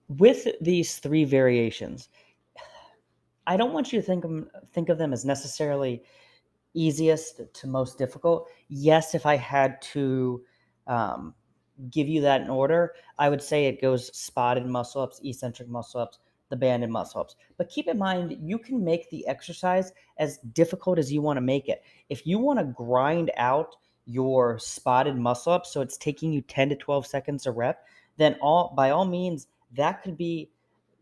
With these three variations, I don't want you to think of them as necessarily easiest to most difficult. Yes, if I had to um, give you that in order, I would say it goes spotted muscle ups, eccentric muscle ups, the banded muscle ups. But keep in mind, you can make the exercise as difficult as you want to make it. If you want to grind out your spotted muscle ups, so it's taking you 10 to 12 seconds a rep, then by all means, that could be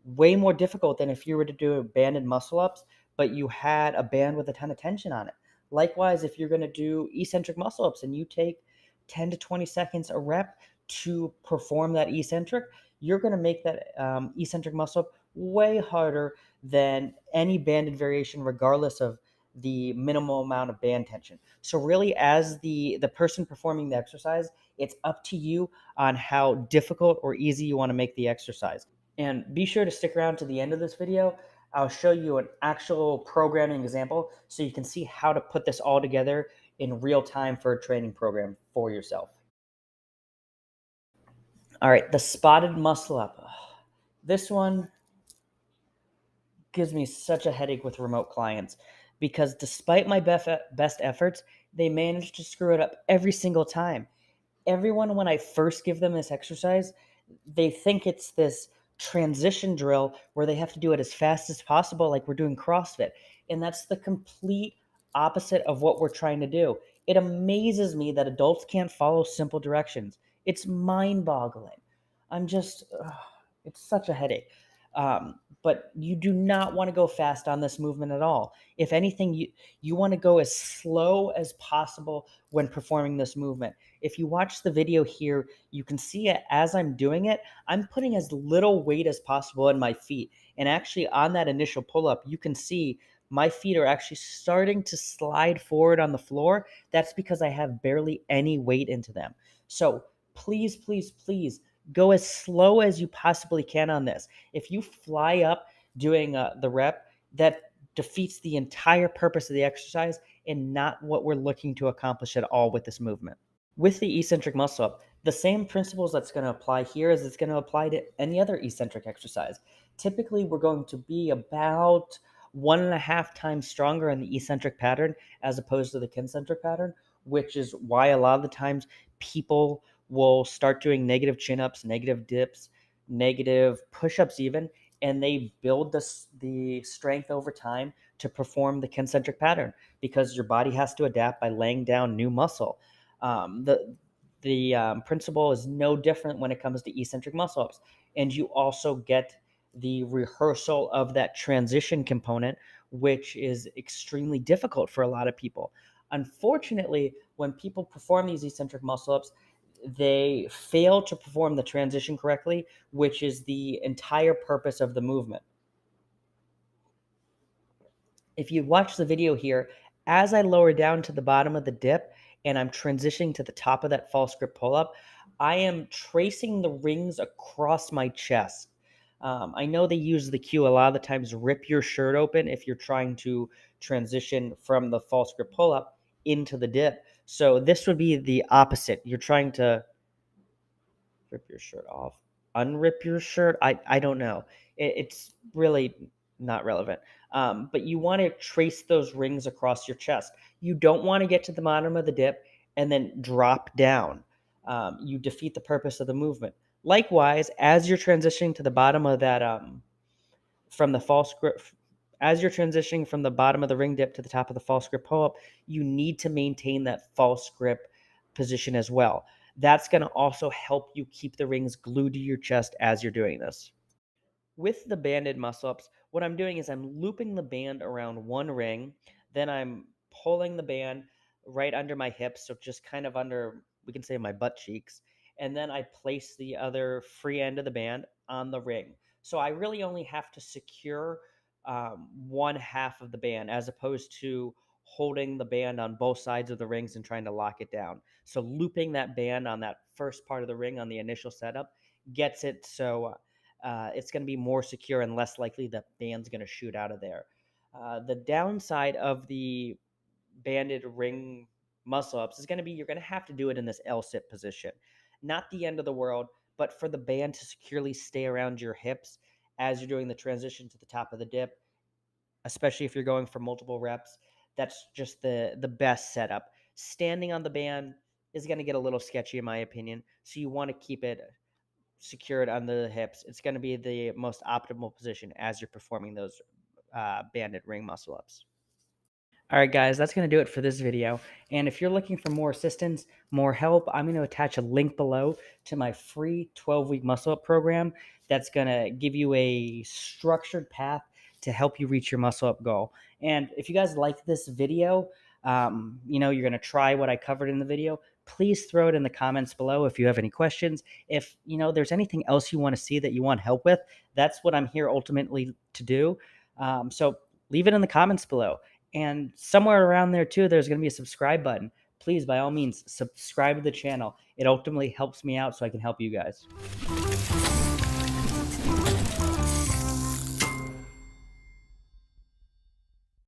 way more difficult than if you were to do banded muscle ups, but you had a band with a ton of tension on it. Likewise, if you're going to do eccentric muscle ups and you take 10 to 20 seconds a rep to perform that eccentric, you're going to make that eccentric muscle up way harder than any banded variation, regardless of the minimal amount of band tension. So really, as the person performing the exercise, it's up to you on how difficult or easy you want to make the exercise. And be sure to stick around to the end of this video. I'll show you an actual programming example so you can see how to put this all together in real time for a training program for yourself. All right, the spotted muscle up. This one gives me such a headache with remote clients because despite my best efforts, they manage to screw it up every single time. Everyone, when I first give them this exercise, they think it's this transition drill where they have to do it as fast as possible, like we're doing CrossFit. And that's the complete opposite of what we're trying to do. It amazes me that adults can't follow simple directions. It's mind boggling. I'm just, it's such a headache. But you do not want to go fast on this movement at all. If anything, you want to go as slow as possible when performing this movement. If you watch the video here, you can see it as I'm doing it. I'm putting as little weight as possible in my feet. And actually, on that initial pull up, you can see my feet are actually starting to slide forward on the floor. That's because I have barely any weight into them. So please, please, please go as slow as you possibly can on this. If you fly up doing the rep, that defeats the entire purpose of the exercise and not what we're looking to accomplish at all with this movement. With the eccentric muscle up, the same principles that's going to apply here as it's going to apply to any other eccentric exercise. Typically, we're going to be about 1.5 times stronger in the eccentric pattern as opposed to the concentric pattern, which is why a lot of the times people will start doing negative chin ups, negative dips, negative push ups, even, and they build the strength over time to perform the concentric pattern because your body has to adapt by laying down new muscle. The principle is no different when it comes to eccentric muscle ups, and you also get the rehearsal of that transition component, which is extremely difficult for a lot of people. Unfortunately, when people perform these eccentric muscle ups, they fail to perform the transition correctly, which is the entire purpose of the movement. If you watch the video here, as I lower down to the bottom of the dip and I'm transitioning to the top of that false grip pull up, I am tracing the rings across my chest. I know they use the cue a lot of the times, rip your shirt open if you're trying to transition from the false grip pull up into the dip. So this would be the opposite. You're trying to rip your shirt off, unrip your shirt. I don't know. It's really not relevant. But you want to trace those rings across your chest. You don't want to get to the bottom of the dip and then drop down. You defeat the purpose of the movement. Likewise, as you're transitioning to the bottom of that from the false grip, as you're transitioning from the bottom of the ring dip to the top of the false grip pull up, you need to maintain that false grip position as well. That's going to also help you keep the rings glued to your chest as you're doing this. With the banded muscle ups, what I'm doing is I'm looping the band around one ring, then I'm pulling the band right under my hips, so just kind of under, we can say, my butt cheeks, and then I place the other free end of the band on the ring. So I really only have to secure one half of the band as opposed to holding the band on both sides of the rings and trying to lock it down. So looping that band on that first part of the ring on the initial setup gets it so it's going to be more secure and less likely that band's going to shoot out of there. The downside of the banded ring muscle ups is going to be you're going to have to do it in this L sit position. Not the end of the world, but for the band to securely stay around your hips as you're doing the transition to the top of the dip, especially if you're going for multiple reps, that's just the best setup. Standing on the band is going to get a little sketchy in my opinion, so you want to keep it secured on the hips. It's going to be the most optimal position as you're performing those banded ring muscle ups. All right, guys, that's going to do it for this video. And if you're looking for more assistance, more help, I'm going to attach a link below to my free 12-week muscle up program that's going to give you a structured path to help you reach your muscle up goal. And if you guys like this video, you're going to try what I covered in the video, please throw it in the comments below if you have any questions. If, there's anything else you want to see that you want help with, that's what I'm here ultimately to do. So leave it in the comments below. And somewhere around there too, there's going to be a subscribe button. Please, by all means, subscribe to the channel. It ultimately helps me out so I can help you guys.